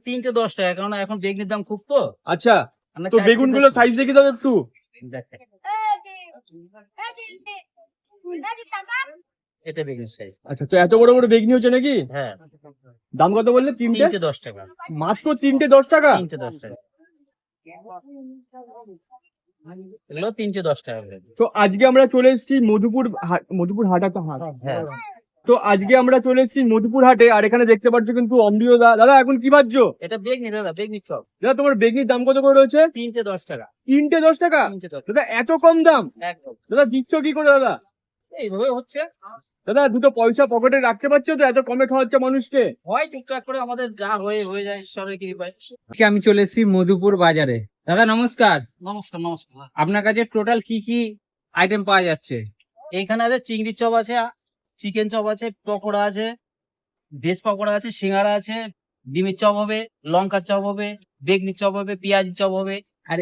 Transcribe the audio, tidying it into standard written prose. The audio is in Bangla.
3টে 10 টাকা, কারণ এখন বেগুনের দাম খুব তো। আচ্ছা, আমরা তো 4টে বেগুন গুলো বেচছি। সাইজ দেখে দাও একটু। দেখেন, এটা বেগুন সাইজ। আচ্ছা, তো এত বড় বড় বেগনি হচ্ছে নাকি? হ্যাঁ, দাম কত বললে? 3টে 10 টাকা। মাত্র 3টে 10 টাকা? 10 টাকা। এগুলো 10 টাকা করে। তো আজকে আমরা চলে এসেছি মধুপুর হাট একটা হাট। হ্যাঁ, তো আজকে আমরা চলে এসেছি মধুপুর হাটে, আর এখানে দেখতে পাচ্ছ কিন্তু অমৃত দাদা এখন কি ভাবছো? এটা বেগনি দাদা, বেগনি চপ। দাদা তোমার বেগনির দাম কত করে রয়েছে? 10 টাকা। 3টে 10 টাকা? 10 দাদা এত কম দাম? একদম দাদা দিচ্ছ কি করে দাদা? এইভাবে হচ্ছে। দাদা দুটো পয়সা পকেটে রাখতে পারছো তো? এত কমে খাওয়াচ্ছে মানুষকে। হয় টুকটাক করে, আমাদের যা হয়ে যায় ঈশ্বরের কৃপায়। আজকে আমি চলে এসেছি মধুপুর বাজারে। দাদা নমস্কার, নমস্কার। নমস্কার। আপনার কাছে টোটাল কি কি আইটেম পাওয়া যাচ্ছে? এইখানে আছে চিংড়ির চপ আছে, চিকেন চপ আছে, পকোড়া আছে, ভেজ পকোড়া আছে, সিঙ্গারা আছে, ডিমের চপ হবে, লঙ্কার চপ হবে, বেগনির চপ হবে, পেঁয়াজি চপ হবে। আর